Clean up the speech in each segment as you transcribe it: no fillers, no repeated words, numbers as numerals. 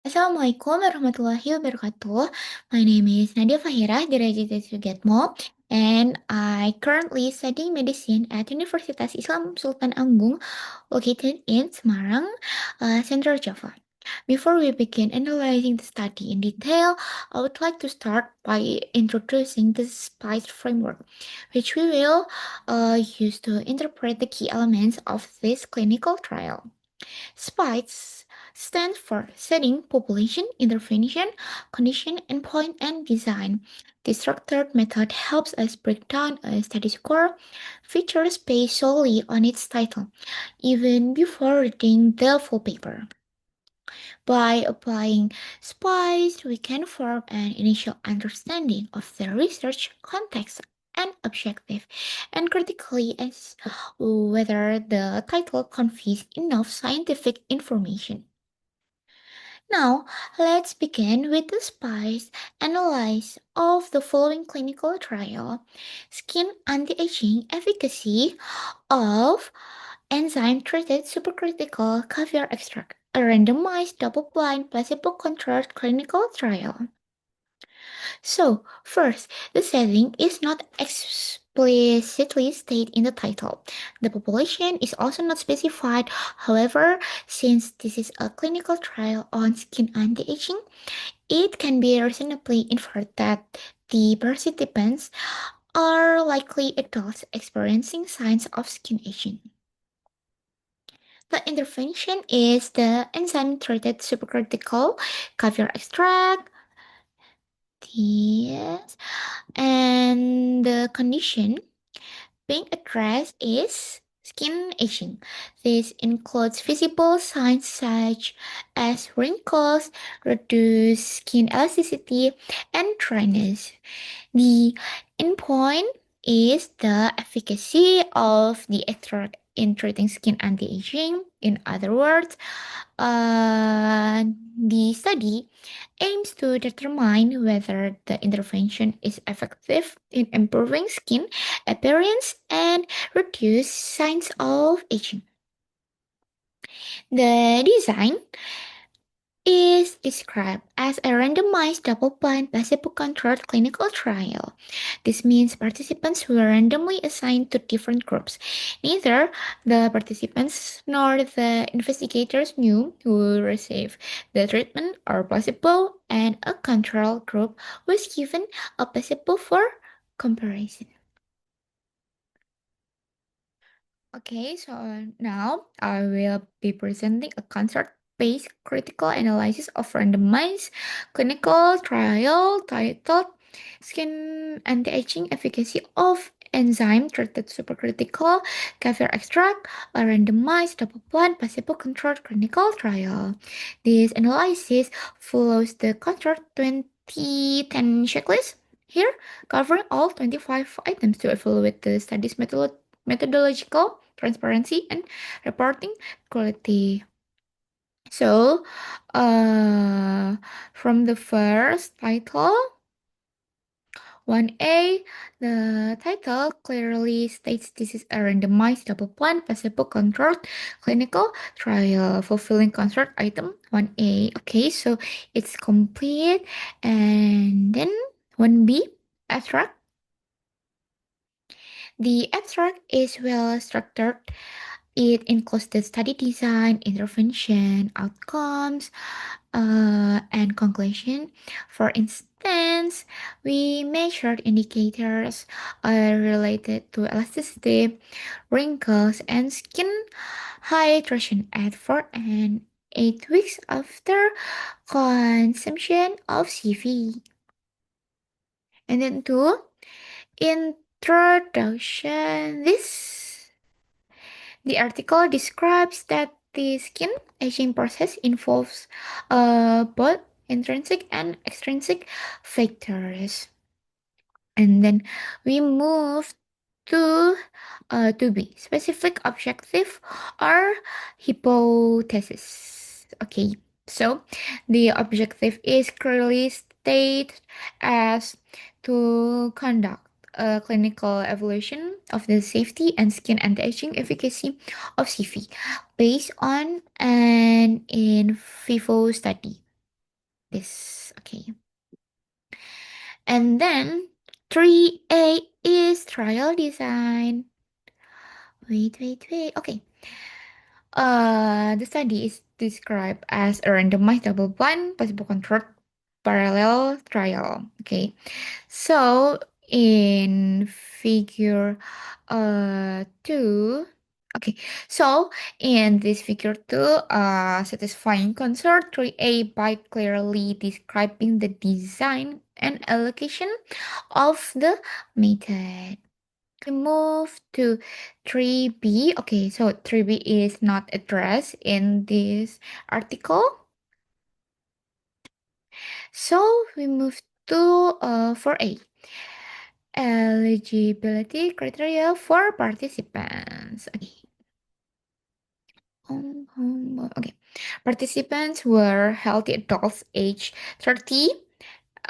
Assalamualaikum warahmatullahi wabarakatuh. My name is Nadya Fakhirah, Dhirajati to get more, and I currently study medicine at Universitas Islam Sultan Agung, located in Semarang, Central Java. Before we begin analyzing the study in detail, I would like to start by introducing the SPICED framework, which we will use to interpret the key elements of this clinical trial. SPICES stands for Setting, Population, Intervention, Condition, Endpoint, and Design. This structured method helps us break down a study score features based solely on its title, even before reading the full paper. By applying SPICE, we can form an initial understanding of the research context and objective, and critically as whether the title conveys enough scientific information. Now, let's begin with the SPICE analysis of the following clinical trial: skin anti-aging efficacy of enzyme-treated supercritical caviar extract, a randomized double-blind placebo-controlled clinical trial. So, first, the setting is not explicitly stated in the title. The population is also not specified. However, since this is a clinical trial on skin anti-aging, it can be reasonably inferred that the participants are likely adults experiencing signs of skin aging. The intervention is the enzyme-treated supercritical caviar extract. Yes. And the condition being addressed is skin aging. This includes visible signs such as wrinkles, reduced skin elasticity, and dryness. The endpoint is the efficacy of the extract in treating skin anti-aging. In other words, uh, the study aims to determine whether the intervention is effective in improving skin appearance and reduce signs of aging. The design is described as a randomized double-blind placebo-controlled clinical trial. This means participants were randomly assigned to different groups. Neither the participants nor the investigators knew who would receive the treatment or placebo, and a control group was given a placebo for comparison. Okay, so now I will be presenting a CONSORT-based critical analysis of randomized clinical trial titled Skin Anti-Aging Efficacy of Enzyme-Treated Supercritical Caviar Extract, a randomized double-blind placebo-controlled clinical trial. This analysis follows the CONSORT 2010 checklist here, covering all 25 items to evaluate the study's methodological transparency and reporting quality. So, from the first title, 1A, the title clearly states this is a randomized double-blind placebo-controlled clinical trial fulfilling CONSORT item 1A. Okay, so it's complete. And then 1B, abstract. The abstract is well structured. It includes the study design, intervention, outcomes, and conclusion. For instance, we measured indicators related to elasticity, wrinkles, and skin hydration at 4 and 8 weeks after consumption of CV. And then two, introduction. The article describes that the skin aging process involves both intrinsic and extrinsic factors. And then we move to be specific objective or hypothesis. Okay, so the objective is clearly stated as to conduct a clinical evaluation of the safety and skin anti-aging efficacy of CV based on an in vivo study. this. Okay. And then 3A is trial design. Wait. Okay. The study is described as a randomized double-blind placebo-controlled parallel trial. Okay. So in figure 2, okay. So in this figure 2, satisfying CONSORT 3A by clearly describing the design and allocation of the method. We move to 3B. Okay, so 3B is not addressed in this article. So we move to 4A. Eligibility criteria for participants. Okay. Okay. Participants were healthy adults aged 30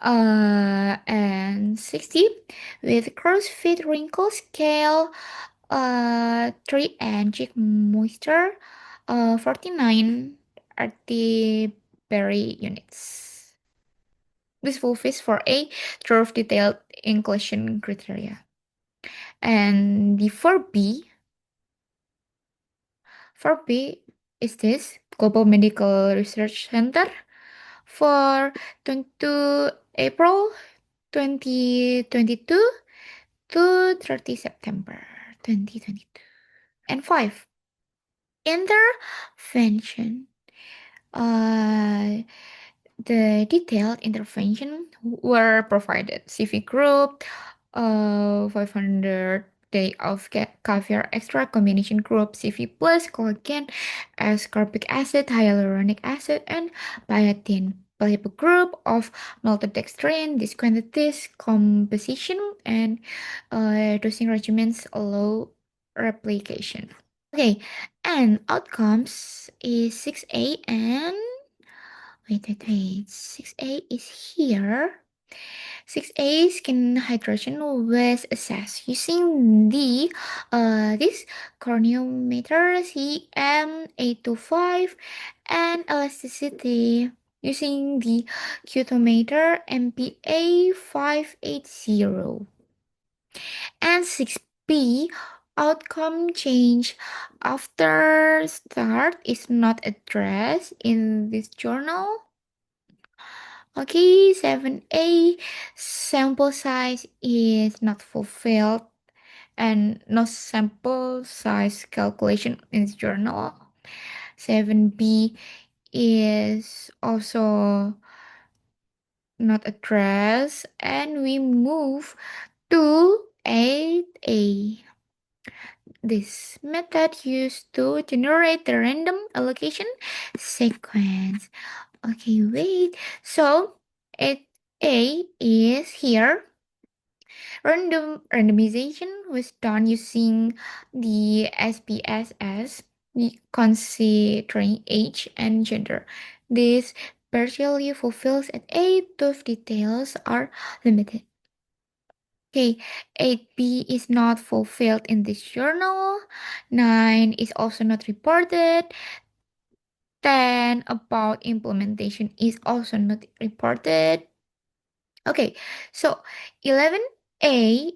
and 60 with CrossFit wrinkle scale 3 and cheek moisture 49 RT-Berry units. This fulfills for a thorough detailed inclusion criteria. And the 4B is this Global Medical Research Center for 22 April 2022 to 30 September 2022. And 5. Intervention. Uh, the detailed intervention were provided. CV group, 500 day of caviar extra combination group, CV plus collagen, ascorbic acid, hyaluronic acid, and biotin. Placebo group of maltodextrin. These quantities, composition, and dosing regimens allow replication. Okay, and outcomes is 6A and wait. 6A is here. 6A skin hydration was assessed using the this corneometer CM825 and elasticity using the cutometer MPA580. And 6B outcome change after start is not addressed in this journal. Okay, 7A sample size is not fulfilled and no sample size calculation in this journal. 7B is also not addressed, and we move to 8A. This method used to generate the random allocation sequence. Okay, wait. So 8A is here. Randomization was done using the SPSS, considering age and gender. This partially fulfills at 8 of details are limited. Okay, 8B is not fulfilled in this journal. 9 is also not reported. 10 about implementation is also not reported. Okay, so 11A,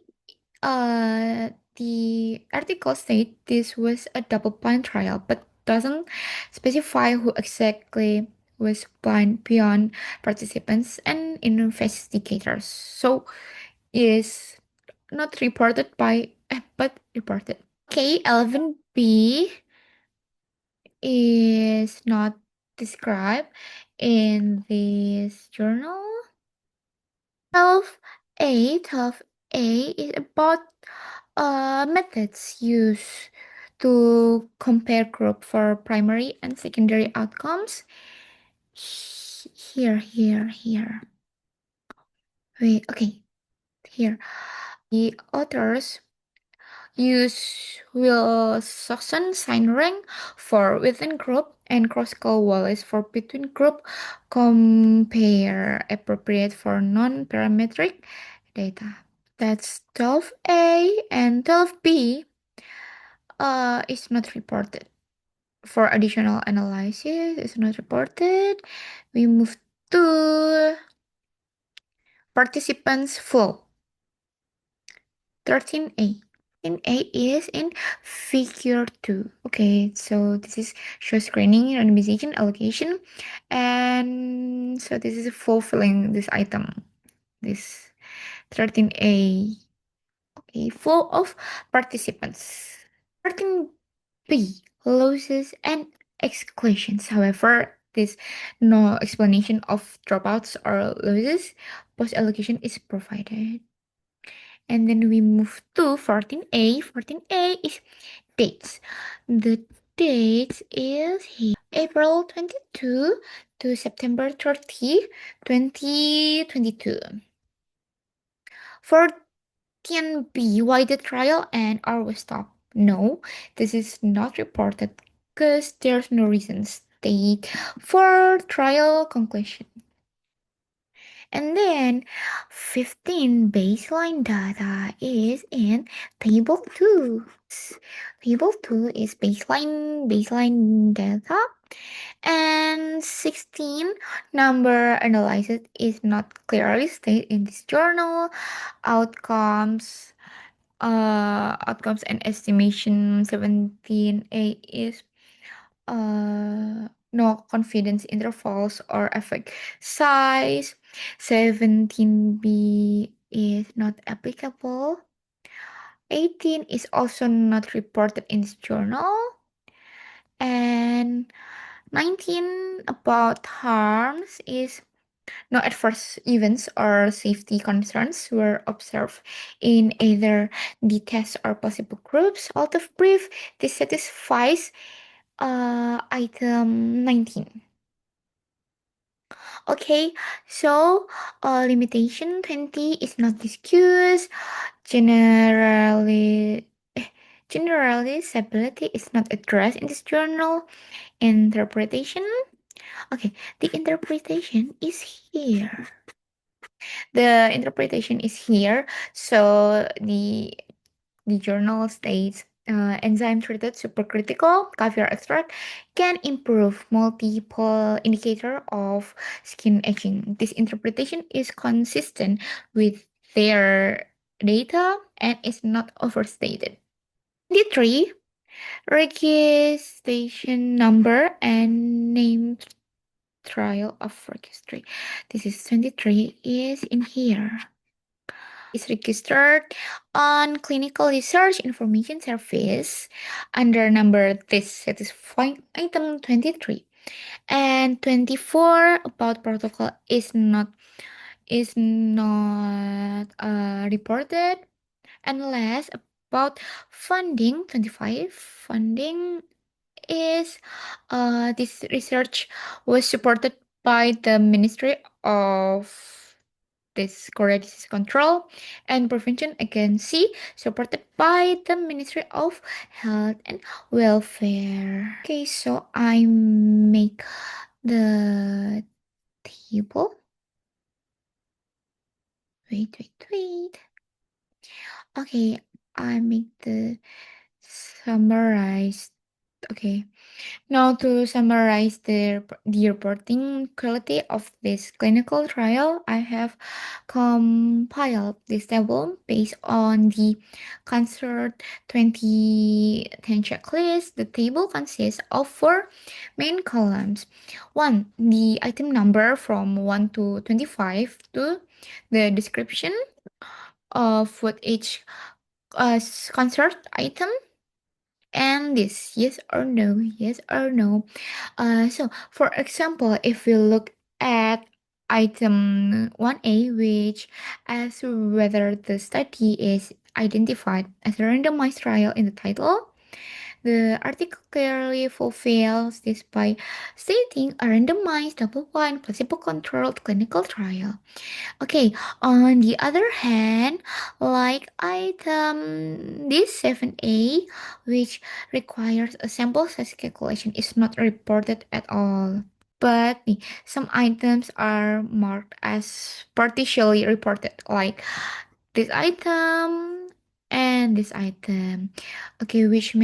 the article states this was a double-blind trial, but doesn't specify who exactly was blind beyond participants and investigators. So is not reported by, but reported. Okay, 11B is not described in this journal. 12A is about methods used to compare group for primary and secondary outcomes. Here. Wait, okay, here. The authors use Wilson sign rank for within group and Crosscall Wallace for between group. Compare appropriate for non-parametric data. That's 12A and 12B is not reported. For additional analysis, it's not reported. We move to participants flow. 13A. 13A is in figure 2. Okay, so this is show screening, randomization, allocation, and so this is fulfilling this item. This 13A. Okay, flow of participants. 13B, losses and exclusions. However, this no explanation of dropouts or losses post allocation is provided. And then we move to 14A. 14A is dates. The dates is here. April 22 to September 30, 2022. 14B, why the trial and are we stopped? No, this is not reported because there's no reason state for trial conclusion. And then 15 baseline data is in table 2. Table 2 is baseline data. And 16 number analysis is not clearly stated in this journal. Outcomes outcomes and estimation 17A is no confidence intervals or effect size. 17B is not applicable. 18 is also not reported in this journal. And 19 about harms is no adverse events or safety concerns were observed in either the test or placebo groups. Out of brief, this satisfies item 19. Okay, so limitation 20 is not discussed. Generally, generalizability is not addressed in this journal. Interpretation. Okay, the interpretation is here. The interpretation is here. So the journal states enzyme treated supercritical caviar extract can improve multiple indicator of skin aging. This interpretation is consistent with their data and is not overstated. 23 registration number and name trial of registry. This is 23 is in here. Is registered on Clinical Research Information Service under number this satisfying item 23. And 24 about protocol is not reported unless about funding 25 funding is this research was supported by the Ministry of this Korea Disease Control and Prevention Agency supported by the Ministry of Health and Welfare. Okay, so I make the table. Wait. Okay, I make the summarized. Okay. Now, to summarize the reporting quality of this clinical trial, I have compiled this table based on the CONSORT 2010 checklist. The table consists of four main columns. One, the item number from 1 to 25, two, the description of what each CONSORT item and this yes or no. So for example, if we look at item 1A, which asks whether the study is identified as a randomized trial in the title, the article clearly fulfills this by stating a randomized double-blind placebo-controlled clinical trial. Okay, on the other hand, like item this 7A, which requires a sample size calculation, is not reported at all. But some items are marked as partially reported, like this item and mention this item. Okay, which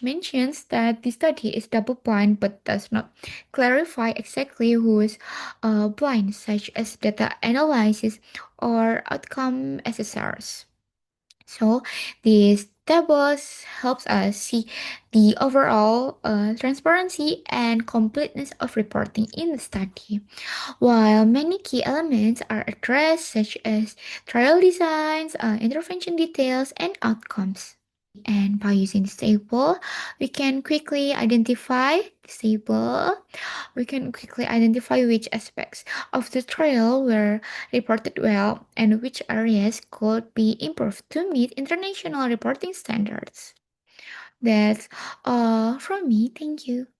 mentions that the study is double blind but does not clarify exactly who is blind, such as data analysis or outcome assessors. So these tables helps us see the overall transparency and completeness of reporting in the study. While many key elements are addressed, such as trial designs, intervention details, and outcomes. And by using this table, we can quickly identify this table. We can quickly identify which aspects of the trial were reported well and which areas could be improved to meet international reporting standards. That's all from me. Thank you.